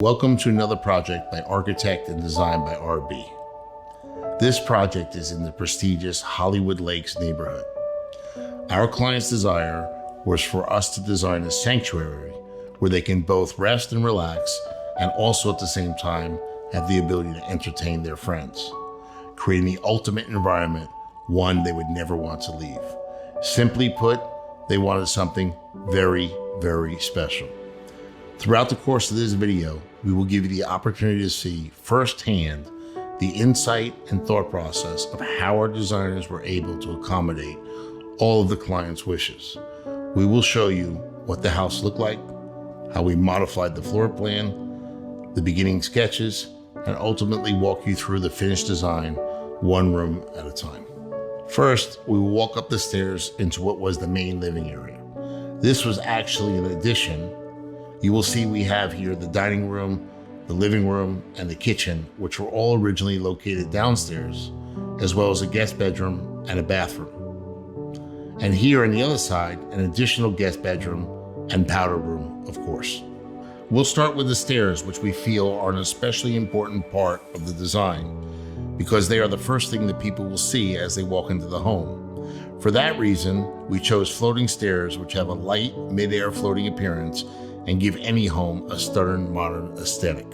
Welcome to another project by Architect and Design by RB. This project is in the prestigious Hollywood Lakes neighborhood. Our client's desire was for us to design a sanctuary where they can both rest and relax and also at the same time have the ability to entertain their friends, creating the ultimate environment, one they would never want to leave. Simply put, they wanted something very, very special. Throughout the course of this video, we will give you the opportunity to see firsthand the insight and thought process of how our designers were able to accommodate all of the client's wishes. We will show you what the house looked like, how we modified the floor plan, the beginning sketches, and ultimately walk you through the finished design, one room at a time. First, we will walk up the stairs into what was the main living area. This was actually an addition. You will see we have here the dining room, the living room, and the kitchen, which were all originally located downstairs, as well as a guest bedroom and a bathroom. And here on the other side, an additional guest bedroom and powder room, of course. We'll start with the stairs, which we feel are an especially important part of the design, because they are the first thing that people will see as they walk into the home. For that reason, we chose floating stairs, which have a light, mid-air floating appearance and give any home a stern modern aesthetic.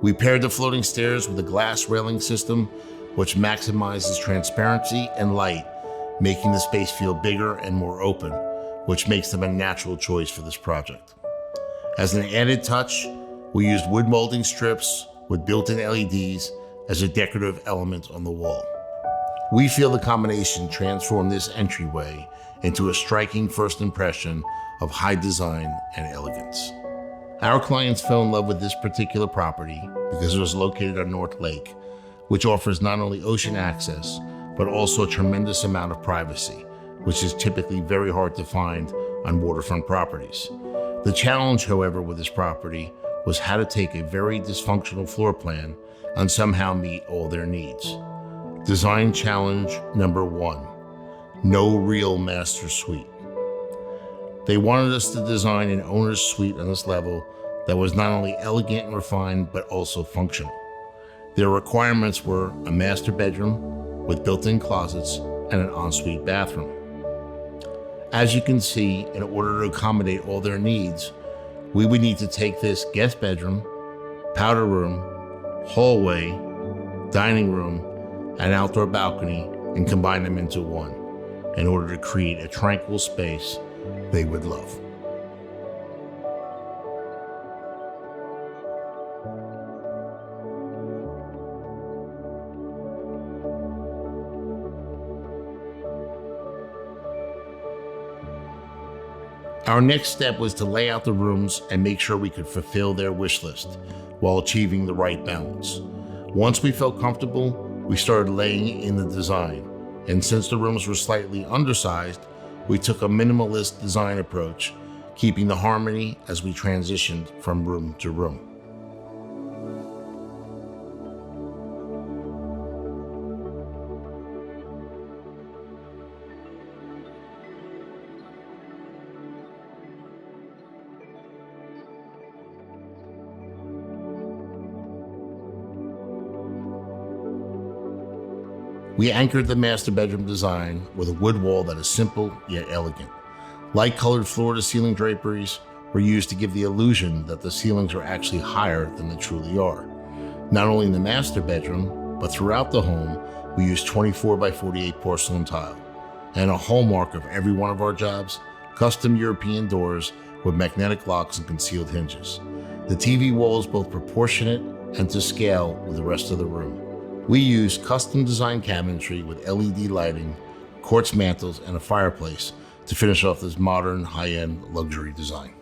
We paired the floating stairs with a glass railing system, which maximizes transparency and light, making the space feel bigger and more open, which makes them a natural choice for this project. As an added touch, we used wood molding strips with built-in LEDs as a decorative element on the wall. We feel the combination transformed this entryway into a striking first impression of high design and elegance. Our clients fell in love with this particular property because it was located on North Lake, which offers not only ocean access, but also a tremendous amount of privacy, which is typically very hard to find on waterfront properties. The challenge, however, with this property was how to take a very dysfunctional floor plan and somehow meet all their needs. Design challenge number 1, no real master suite. They wanted us to design an owner's suite on this level that was not only elegant and refined, but also functional. Their requirements were a master bedroom with built-in closets and an ensuite bathroom. As you can see, in order to accommodate all their needs, we would need to take this guest bedroom, powder room, hallway, dining room, and outdoor balcony and combine them into one in order to create a tranquil space they would love. Our next step was to lay out the rooms and make sure we could fulfill their wish list while achieving the right balance. Once we felt comfortable, we started laying in the design. And since the rooms were slightly undersized, we took a minimalist design approach, keeping the harmony as we transitioned from room to room. We anchored the master bedroom design with a wood wall that is simple yet elegant. Light-colored floor-to-ceiling draperies were used to give the illusion that the ceilings are actually higher than they truly are. Not only in the master bedroom, but throughout the home, we used 24 by 48 porcelain tile. And a hallmark of every one of our jobs, custom European doors with magnetic locks and concealed hinges. The TV wall is both proportionate and to scale with the rest of the room. We use custom designed cabinetry with LED lighting, quartz mantles, and a fireplace to finish off this modern, high-end luxury design.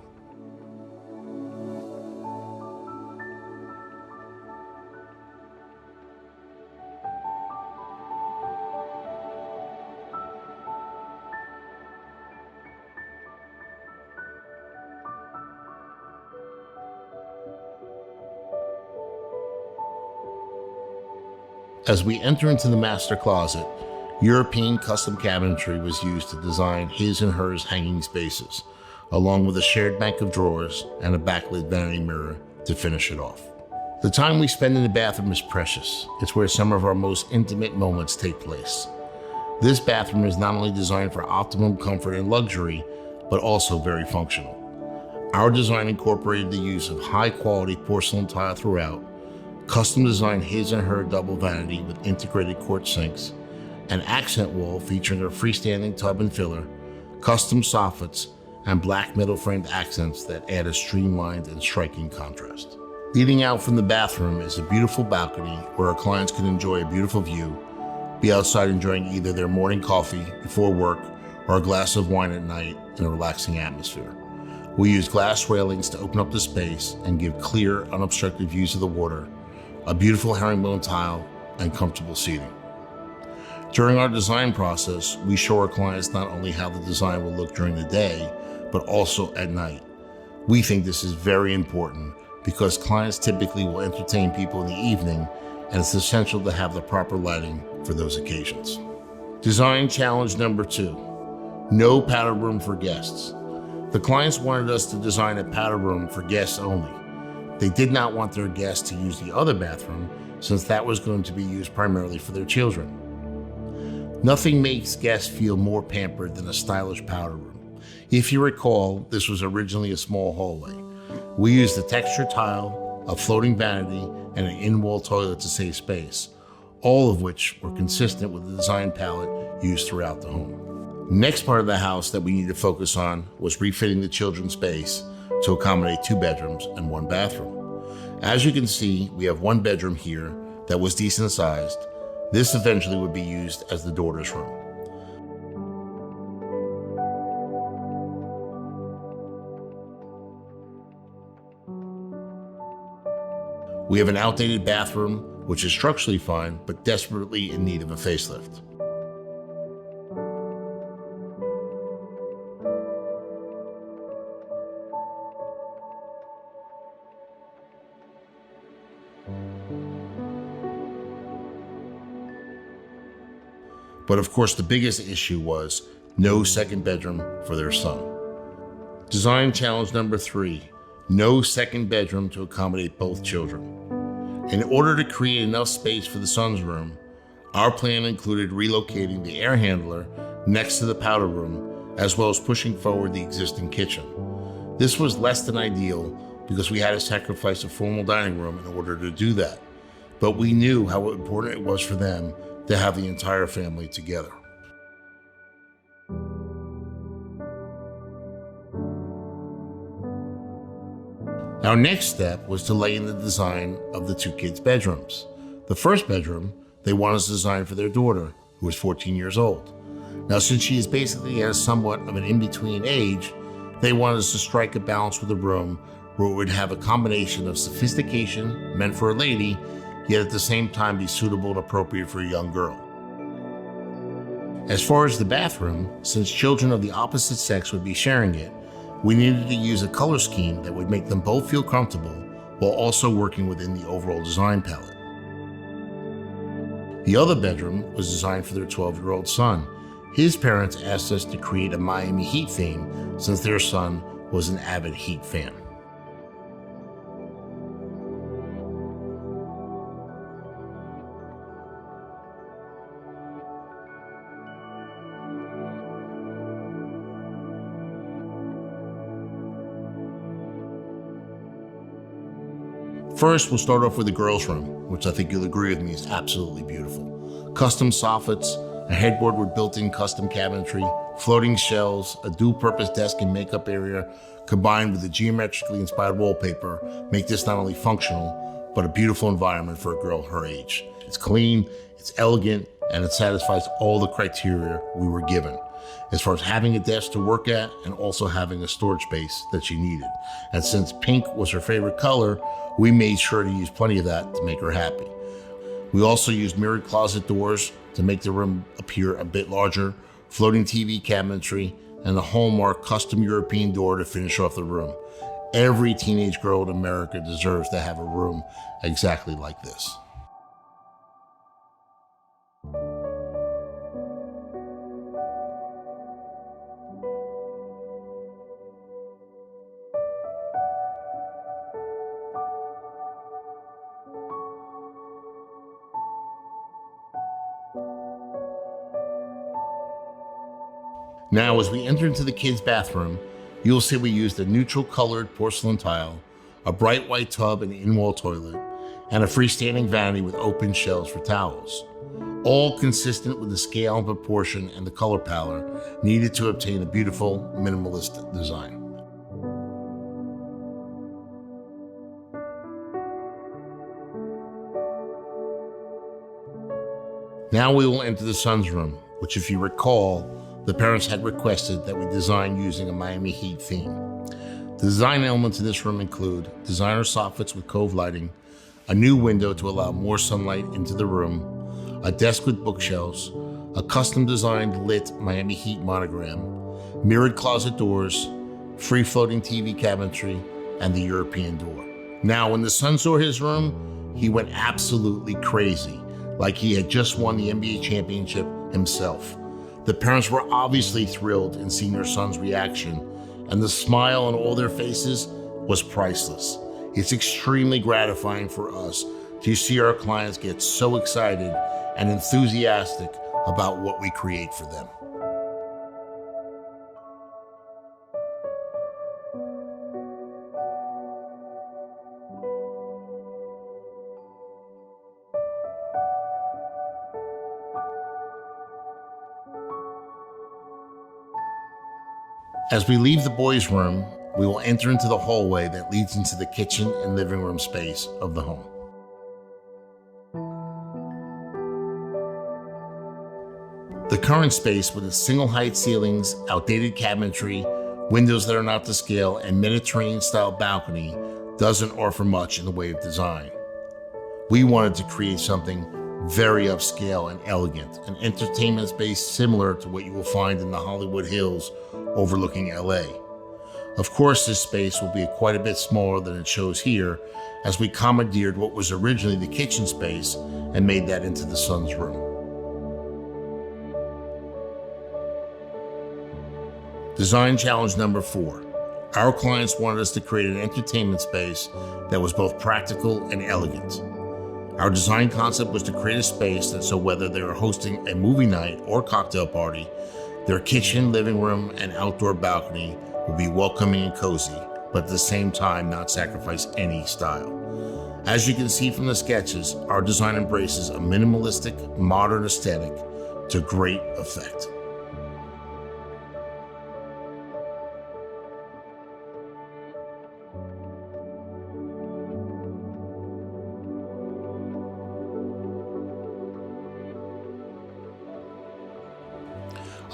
As we enter into the master closet, European custom cabinetry was used to design his and hers hanging spaces, along with a shared bank of drawers and a backlit vanity mirror to finish it off. The time we spend in the bathroom is precious. It's where some of our most intimate moments take place. This bathroom is not only designed for optimum comfort and luxury, but also very functional. Our design incorporated the use of high-quality porcelain tile throughout, custom designed his and her double vanity with integrated quartz sinks, an accent wall featuring a freestanding tub and filler, custom soffits, and black metal framed accents that add a streamlined and striking contrast. Leading out from the bathroom is a beautiful balcony where our clients can enjoy a beautiful view, be outside enjoying either their morning coffee before work or a glass of wine at night in a relaxing atmosphere. We use glass railings to open up the space and give clear, unobstructed views of the water, a beautiful herringbone tile, and comfortable seating. During our design process, we show our clients not only how the design will look during the day, but also at night. We think this is very important because clients typically will entertain people in the evening, and it's essential to have the proper lighting for those occasions. Design challenge number 2, no powder room for guests. The clients wanted us to design a powder room for guests only. They did not want their guests to use the other bathroom since that was going to be used primarily for their children. Nothing makes guests feel more pampered than a stylish powder room. If you recall, this was originally a small hallway. We used a textured tile, a floating vanity, and an in-wall toilet to save space, all of which were consistent with the design palette used throughout the home. Next part of the house that we needed to focus on was refitting the children's space to accommodate 2 bedrooms and 1 bathroom. As you can see, we have 1 bedroom here that was decent sized. This eventually would be used as the daughter's room. We have an outdated bathroom, which is structurally fine, but desperately in need of a facelift. But of course, the biggest issue was no second bedroom for their son. Design challenge number 3, no second bedroom to accommodate both children. In order to create enough space for the son's room, our plan included relocating the air handler next to the powder room, as well as pushing forward the existing kitchen. This was less than ideal because we had to sacrifice a formal dining room in order to do that, but we knew how important it was for them to have the entire family together. Our next step was to lay in the design of the 2 kids' bedrooms. The first bedroom, they wanted us to design for their daughter, who was 14 years old. Now, since she is basically at somewhat of an in-between age, they wanted us to strike a balance with a room where it would have a combination of sophistication meant for a lady, yet at the same time be suitable and appropriate for a young girl. As far as the bathroom, since children of the opposite sex would be sharing it, we needed to use a color scheme that would make them both feel comfortable while also working within the overall design palette. The other bedroom was designed for their 12-year-old son. His parents asked us to create a Miami Heat theme since their son was an avid Heat fan. First, we'll start off with the girls' room, which I think you'll agree with me is absolutely beautiful. Custom soffits, a headboard with built-in custom cabinetry, floating shelves, a dual-purpose desk and makeup area, combined with the geometrically inspired wallpaper, make this not only functional, but a beautiful environment for a girl her age. It's clean, it's elegant, and it satisfies all the criteria we were given, as far as having a desk to work at and also having a storage space that she needed. And since pink was her favorite color, we made sure to use plenty of that to make her happy. We also used mirrored closet doors to make the room appear a bit larger, floating TV cabinetry, and the hallmark custom European door to finish off the room. Every teenage girl in America deserves to have a room exactly like this. Now, as we enter into the kids' bathroom, you'll see we used a neutral colored porcelain tile, a bright white tub and in-wall toilet, and a freestanding vanity with open shelves for towels, all consistent with the scale and proportion and the color palette needed to obtain a beautiful, minimalist design. Now we will enter the son's room, which, if you recall, the parents had requested that we design using a Miami Heat theme. The design elements in this room include designer soffits with cove lighting, a new window to allow more sunlight into the room, a desk with bookshelves, a custom designed lit Miami Heat monogram, mirrored closet doors, free-floating TV cabinetry, and the European door. Now, when the son saw his room, he went absolutely crazy, like he had just won the NBA championship himself. The parents were obviously thrilled in seeing their son's reaction, and the smile on all their faces was priceless. It's extremely gratifying for us to see our clients get so excited and enthusiastic about what we create for them. As we leave the boys' room, we will enter into the hallway that leads into the kitchen and living room space of the home. The current space, with its single height ceilings, outdated cabinetry, windows that are not to scale, and Mediterranean-style balcony, doesn't offer much in the way of design. We wanted to create something very upscale and elegant, an entertainment space similar to what you will find in the Hollywood Hills overlooking LA. Of course, this space will be quite a bit smaller than it shows here, as we commandeered what was originally the kitchen space and made that into the son's room. Design challenge number 4. Our clients wanted us to create an entertainment space that was both practical and elegant. Our design concept was to create a space that, so whether they were hosting a movie night or cocktail party, their kitchen, living room, and outdoor balcony would be welcoming and cozy, but at the same time not sacrifice any style. As you can see from the sketches, our design embraces a minimalistic, modern aesthetic to great effect.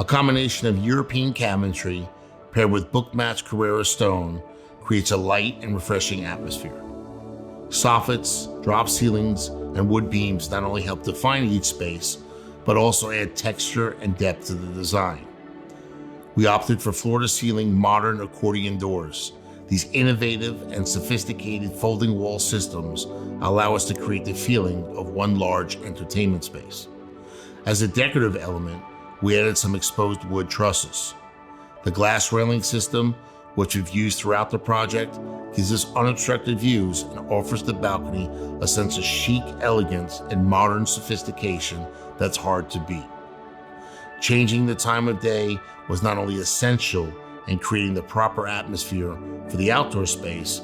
A combination of European cabinetry paired with book-matched Carrera stone creates a light and refreshing atmosphere. Soffits, drop ceilings, and wood beams not only help define each space, but also add texture and depth to the design. We opted for floor-to-ceiling modern accordion doors. These innovative and sophisticated folding wall systems allow us to create the feeling of one large entertainment space. As a decorative element, we added some exposed wood trusses. The glass railing system, which we've used throughout the project, gives us unobstructed views and offers the balcony a sense of chic elegance and modern sophistication that's hard to beat. Changing the time of day was not only essential in creating the proper atmosphere for the outdoor space,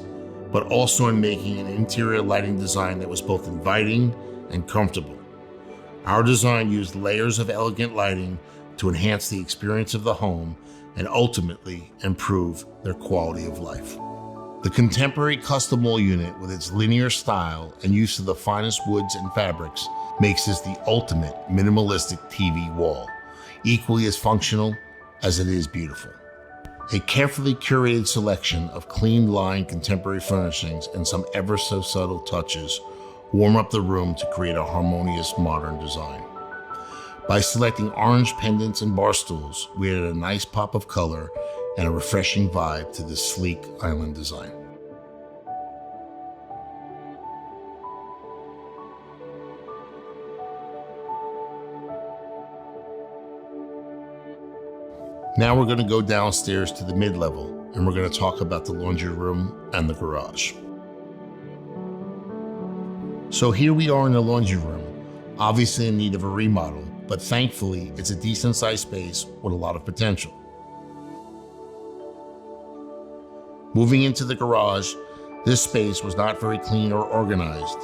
but also in making an interior lighting design that was both inviting and comfortable. Our design used layers of elegant lighting to enhance the experience of the home and ultimately improve their quality of life. The contemporary custom wall unit, with its linear style and use of the finest woods and fabrics, makes this the ultimate minimalistic TV wall, equally as functional as it is beautiful. A carefully curated selection of clean line contemporary furnishings and some ever so subtle touches warm up the room to create a harmonious modern design. By selecting orange pendants and bar stools, we added a nice pop of color and a refreshing vibe to this sleek island design. Now we're going to go downstairs to the mid-level, and we're going to talk about the laundry room and the garage. So here we are in the laundry room, obviously in need of a remodel, but thankfully it's a decent sized space with a lot of potential. Moving into the garage, this space was not very clean or organized,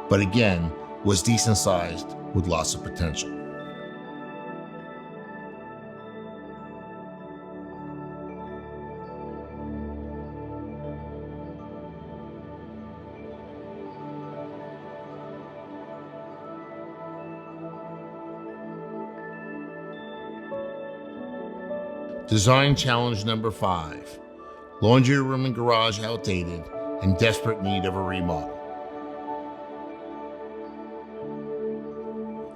but again, was decent sized with lots of potential. Design challenge number 5. Laundry room and garage outdated and desperate need of a remodel.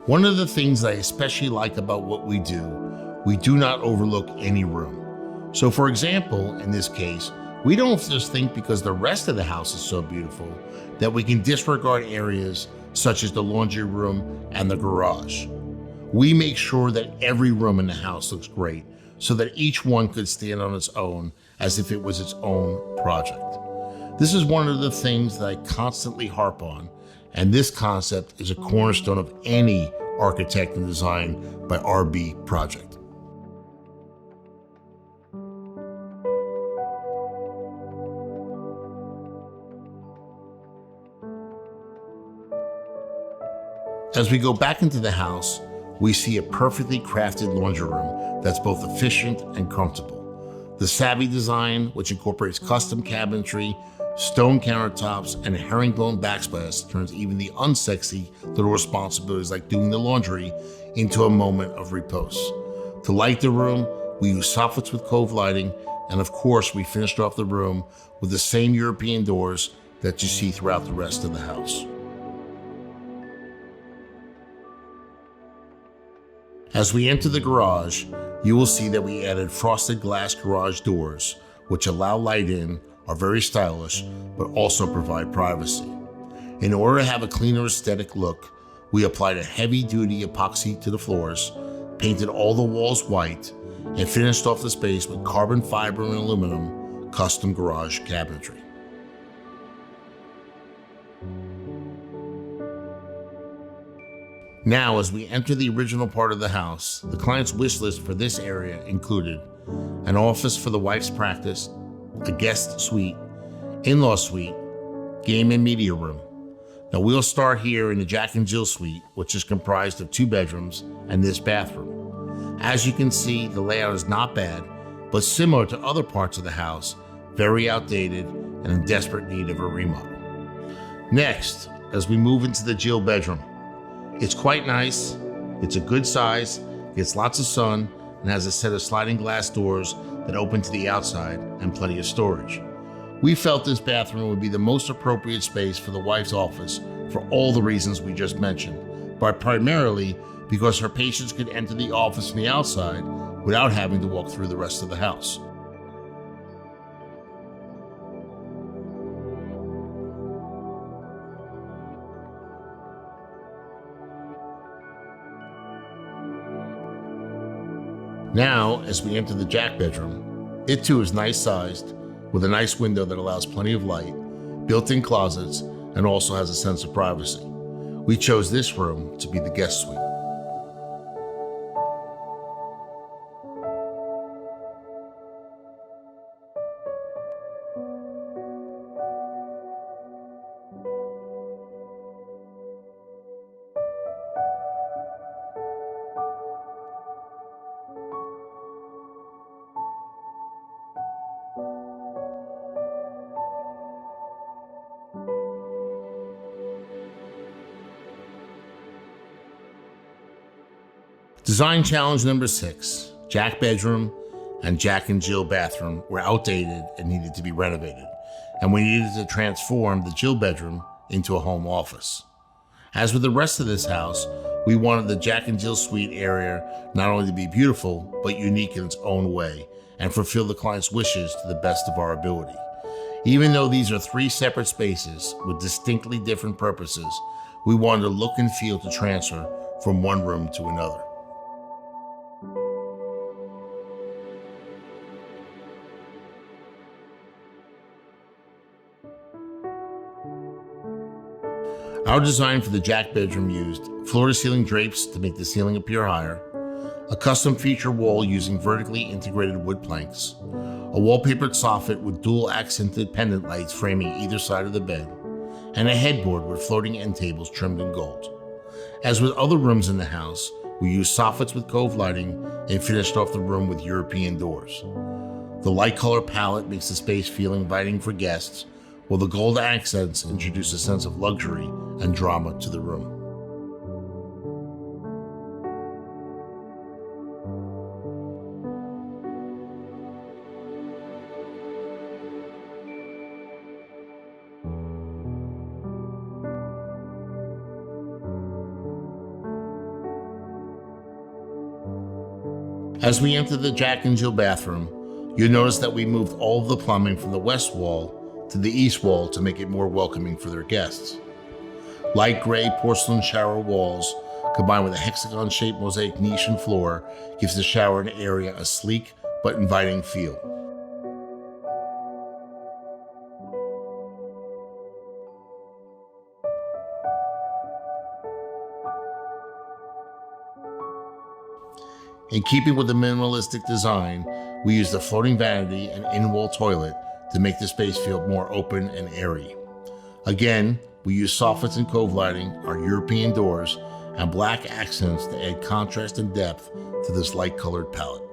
One of the things I especially like about what we do not overlook any room. So for example, in this case, we don't just think because the rest of the house is so beautiful that we can disregard areas such as the laundry room and the garage. We make sure that every room in the house looks great so that each one could stand on its own as if it was its own project. This is one of the things that I constantly harp on, and this concept is a cornerstone of any architect and design by RB project. As we go back into the house, we see a perfectly crafted laundry room that's both efficient and comfortable. The Savvy design, which incorporates custom cabinetry, stone countertops, and a herringbone backsplash, turns even the unsexy little responsibilities like doing the laundry into a moment of repose. To light the room, we use soffits with cove lighting, and of course, we finished off the room with the same European doors that you see throughout the rest of the house. As we enter the garage, you will see that we added frosted glass garage doors, which allow light in, are very stylish, but also provide privacy. In order to have a cleaner aesthetic look, we applied a heavy-duty epoxy to the floors, painted all the walls white, and finished off the space with carbon fiber and aluminum custom garage cabinetry. Now, as we enter the original part of the house, the client's wish list for this area included an office for the wife's practice, a guest suite, in-law suite, game and media room. Now we'll start here in the Jack and Jill suite, which is comprised of 2 bedrooms and this bathroom. As you can see, the layout is not bad, but similar to other parts of the house, very outdated and in desperate need of a remodel. Next, as we move into the Jill bedroom, it's quite nice, it's a good size, gets lots of sun, and has a set of sliding glass doors that open to the outside and plenty of storage. We felt this bathroom would be the most appropriate space for the wife's office for all the reasons we just mentioned, but primarily because her patients could enter the office from the outside without having to walk through the rest of the house. Now, as we enter the Jack bedroom, it too is nice sized, with a nice window that allows plenty of light, built-in closets, and also has a sense of privacy. We chose this room to be the guest suite. Design challenge number 6, Jack bedroom and Jack and Jill bathroom were outdated and needed to be renovated, and we needed to transform the Jill bedroom into a home office. As with the rest of this house, we wanted the Jack and Jill suite area not only to be beautiful, but unique in its own way, and fulfill the client's wishes to the best of our ability. Even though these are 3 separate spaces with distinctly different purposes, we wanted the look and feel to transfer from one room to another. Our design for the Jack bedroom used floor-to-ceiling drapes to make the ceiling appear higher, a custom feature wall using vertically integrated wood planks, a wallpapered soffit with dual accented pendant lights framing either side of the bed, and a headboard with floating end tables trimmed in gold. As with other rooms in the house, we used soffits with cove lighting and finished off the room with European doors. The light color palette makes the space feel inviting for guests, while the gold accents introduce a sense of luxury and drama to the room. As we enter the Jack and Jill bathroom, you'll notice that we moved all of the plumbing from the west wall to the east wall to make it more welcoming for their guests. Light gray porcelain shower walls, combined with a hexagon-shaped mosaic niche and floor, gives the shower and area a sleek but inviting feel. In keeping with the minimalistic design, we used a floating vanity and in-wall toilet to make the space feel more open and airy. Again, we used soffits and cove lighting, our European doors, and black accents to add contrast and depth to this light-colored palette.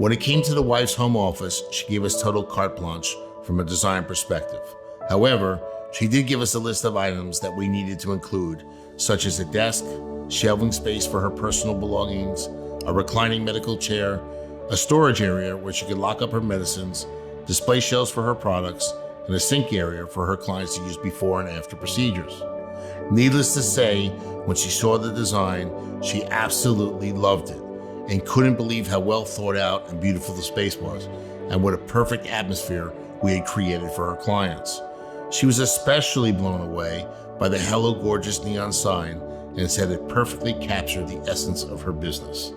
When it came to the wife's home office, she gave us total carte blanche from a design perspective. However, she did give us a list of items that we needed to include, such as a desk, shelving space for her personal belongings, a reclining medical chair, a storage area where she could lock up her medicines, display shelves for her products, and a sink area for her clients to use before and after procedures. Needless to say, when she saw the design, she absolutely loved it and couldn't believe how well thought out and beautiful the space was, and what a perfect atmosphere we had created for her clients. She was especially blown away by the Hello Gorgeous neon sign and said it perfectly captured the essence of her business.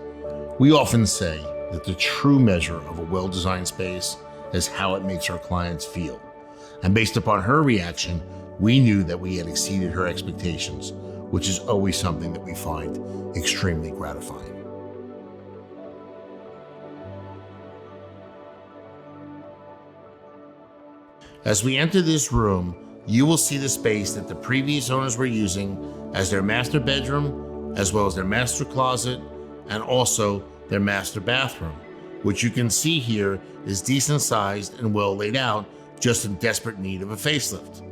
We often say that the true measure of a well-designed space is how it makes our clients feel. And based upon her reaction, we knew that we had exceeded her expectations, which is always something that we find extremely gratifying. As we enter this room, you will see the space that the previous owners were using as their master bedroom, as well as their master closet, and also their master bathroom, which you can see here is decent sized and well laid out, just in desperate need of a facelift.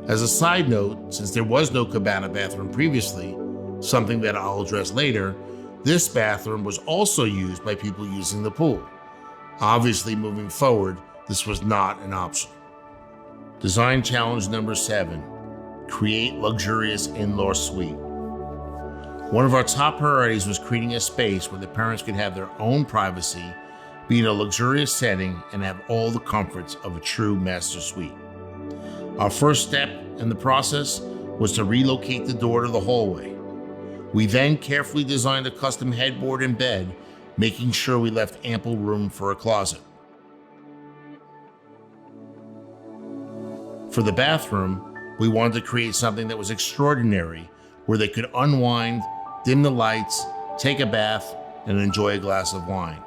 As a side note, since there was no cabana bathroom previously, something that I'll address later, this bathroom was also used by people using the pool. Obviously, moving forward, this was not an option. Design challenge number 7, create luxurious in-law suite. One of our top priorities was creating a space where the parents could have their own privacy, be in a luxurious setting, and have all the comforts of a true master suite. Our first step in the process was to relocate the door to the hallway. We then carefully designed a custom headboard and bed, making sure we left ample room for a closet. For the bathroom, we wanted to create something that was extraordinary, where they could unwind, dim the lights, take a bath, and enjoy a glass of wine.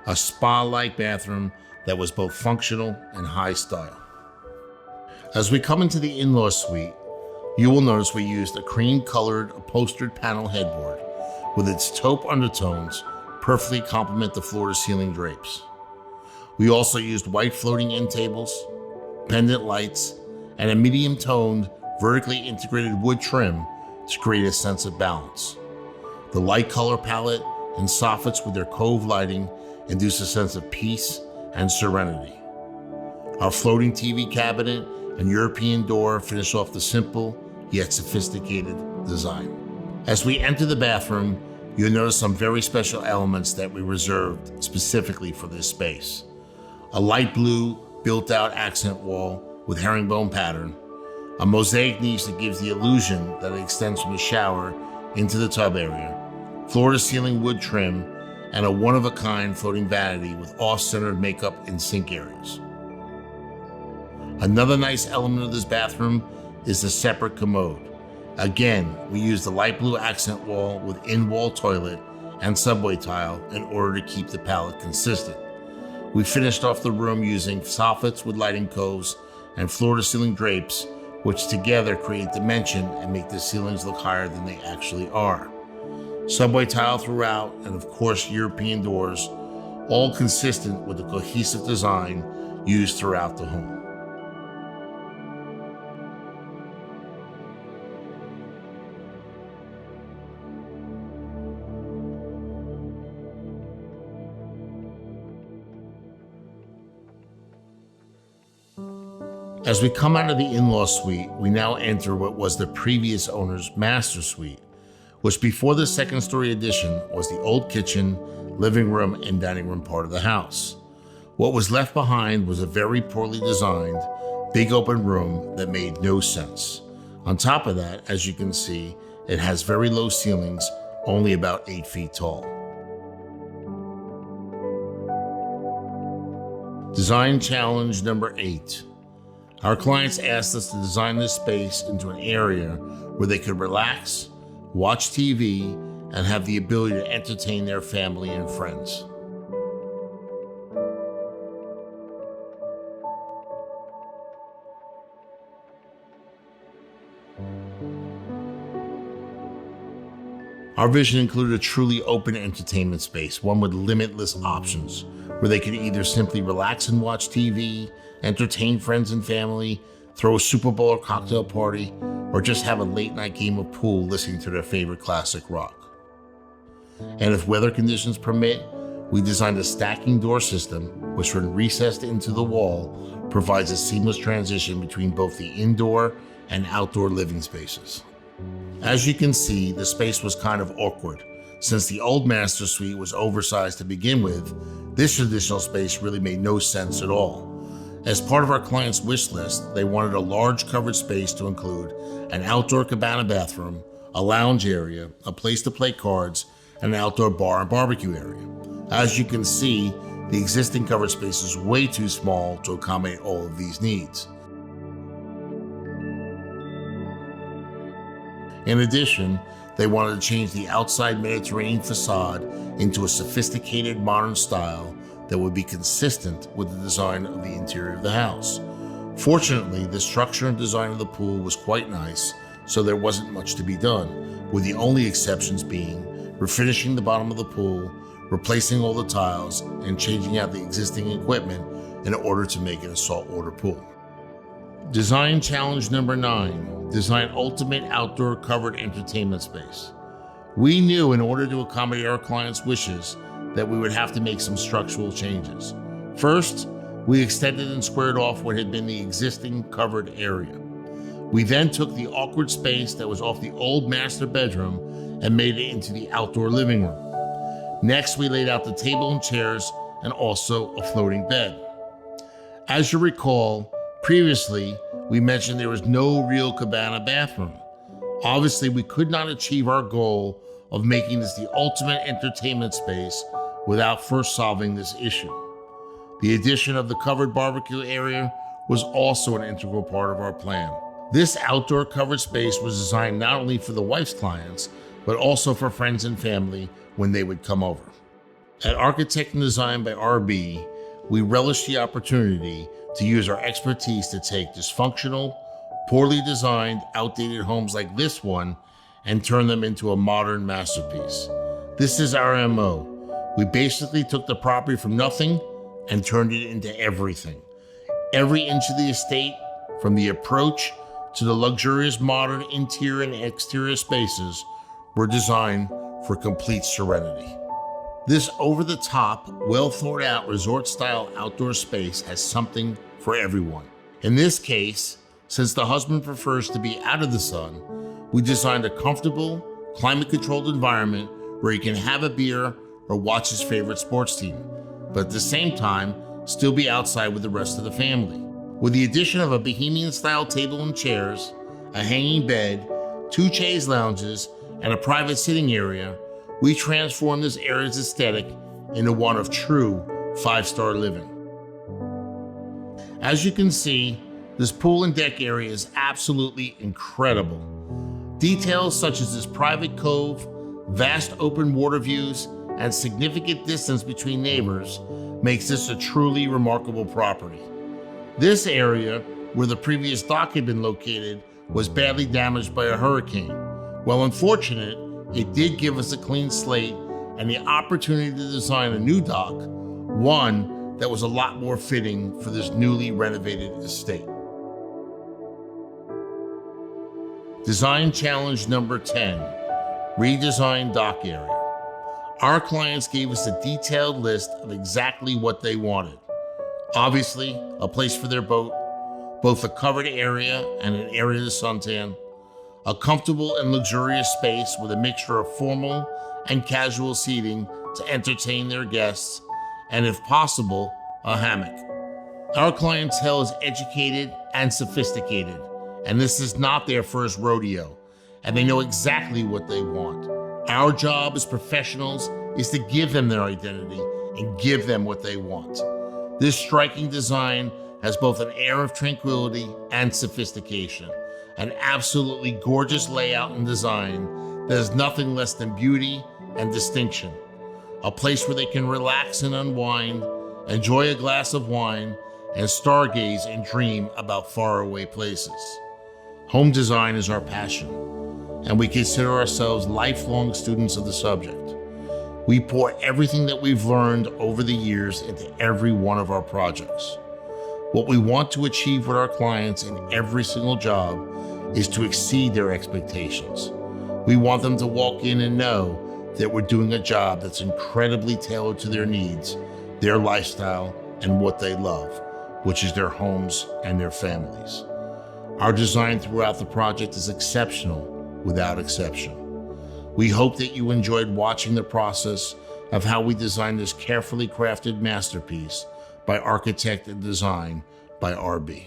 A spa-like bathroom that was both functional and high style. As we come into the in-law suite, you will notice we used a cream-colored upholstered panel headboard with its taupe undertones perfectly complement the floor-to-ceiling drapes. We also used white floating end tables, pendant lights, and a medium-toned, vertically integrated wood trim to create a sense of balance. The light color palette and soffits with their cove lighting induce a sense of peace and serenity. Our floating TV cabinet and European door finish off the simple yet sophisticated design. As we enter the bathroom, you'll notice some very special elements that we reserved specifically for this space. A light blue built-out accent wall with herringbone pattern, a mosaic niche that gives the illusion that it extends from the shower into the tub area, floor-to-ceiling wood trim, and a one-of-a-kind floating vanity with off-centered makeup and sink areas. Another nice element of this bathroom is the separate commode. Again, we used the light blue accent wall with in-wall toilet and subway tile in order to keep the palette consistent. We finished off the room using soffits with lighting coves and floor-to-ceiling drapes, which together create dimension and make the ceilings look higher than they actually are. Subway tile throughout, and of course European doors, all consistent with the cohesive design used throughout the home. As we come out of the in-law suite, we now enter what was the previous owner's master suite, which before the second-story addition was the old kitchen, living room, and dining room part of the house. What was left behind was a very poorly designed, big open room that made no sense. On top of that, as you can see, it has very low ceilings, only about 8 feet tall. Design challenge number 8. Our clients asked us to design this space into an area where they could relax, watch TV, and have the ability to entertain their family and friends. Our vision included a truly open entertainment space, one with limitless options, where they could either simply relax and watch TV, entertain friends and family, throw a Super Bowl or cocktail party, or just have a late night game of pool listening to their favorite classic rock. And if weather conditions permit, we designed a stacking door system, which when recessed into the wall, provides a seamless transition between both the indoor and outdoor living spaces. As you can see, the space was kind of awkward. Since the old master suite was oversized to begin with, this additional space really made no sense at all. As part of our client's wish list, they wanted a large covered space to include an outdoor cabana bathroom, a lounge area, a place to play cards, and an outdoor bar and barbecue area. As you can see, the existing covered space is way too small to accommodate all of these needs. In addition, they wanted to change the outside Mediterranean facade into a sophisticated modern style that would be consistent with the design of the interior of the house. Fortunately, the structure and design of the pool was quite nice, so there wasn't much to be done, with the only exceptions being refinishing the bottom of the pool, replacing all the tiles, and changing out the existing equipment in order to make it a saltwater pool. Design challenge number 9, design ultimate outdoor covered entertainment space. We knew in order to accommodate our clients' wishes that we would have to make some structural changes. First, we extended and squared off what had been the existing covered area. We then took the awkward space that was off the old master bedroom and made it into the outdoor living room. Next, we laid out the table and chairs and also a floating bed. As you recall, previously, we mentioned there was no real cabana bathroom. Obviously, we could not achieve our goal of making this the ultimate entertainment space without first solving this issue. The addition of the covered barbecue area was also an integral part of our plan. This outdoor covered space was designed not only for the wife's clients, but also for friends and family when they would come over. At Architect and Design by RB, we relish the opportunity to use our expertise to take dysfunctional, poorly designed, outdated homes like this one and turn them into a modern masterpiece. This is our MO. We basically took the property from nothing and turned it into everything. Every inch of the estate, from the approach to the luxurious modern interior and exterior spaces, were designed for complete serenity. This over-the-top, well-thought-out resort-style outdoor space has something for everyone. In this case, since the husband prefers to be out of the sun, we designed a comfortable, climate-controlled environment where he can have a beer or watch his favorite sports team, but at the same time, still be outside with the rest of the family. With the addition of a bohemian-style table and chairs, a hanging bed, 2 chaise lounges, and a private sitting area, we transformed this area's aesthetic into one of true 5-star living. As you can see, This pool and deck area is absolutely incredible. Details such as this private cove, vast open water views, and significant distance between neighbors makes this a truly remarkable property. This area, where the previous dock had been located, was badly damaged by a hurricane. While unfortunate, it did give us a clean slate and the opportunity to design a new dock, one that was a lot more fitting for this newly renovated estate. Design challenge number 10, redesign dock area. Our clients gave us a detailed list of exactly what they wanted. Obviously, a place for their boat, both a covered area and an area to suntan, a comfortable and luxurious space with a mixture of formal and casual seating to entertain their guests, and if possible, a hammock. Our clientele is educated and sophisticated, and this is not their first rodeo, and they know exactly what they want. Our job as professionals is to give them their identity and give them what they want. This striking design has both an air of tranquility and sophistication, an absolutely gorgeous layout and design that is nothing less than beauty and distinction. A place where they can relax and unwind, enjoy a glass of wine, and stargaze and dream about faraway places. Home design is our passion, and we consider ourselves lifelong students of the subject. We pour everything that we've learned over the years into every one of our projects. What we want to achieve with our clients in every single job is to exceed their expectations. We want them to walk in and know that we're doing a job that's incredibly tailored to their needs, their lifestyle, and what they love, which is their homes and their families. Our design throughout the project is exceptional without exception. We hope that you enjoyed watching the process of how we designed this carefully crafted masterpiece by Architect and Design by RB.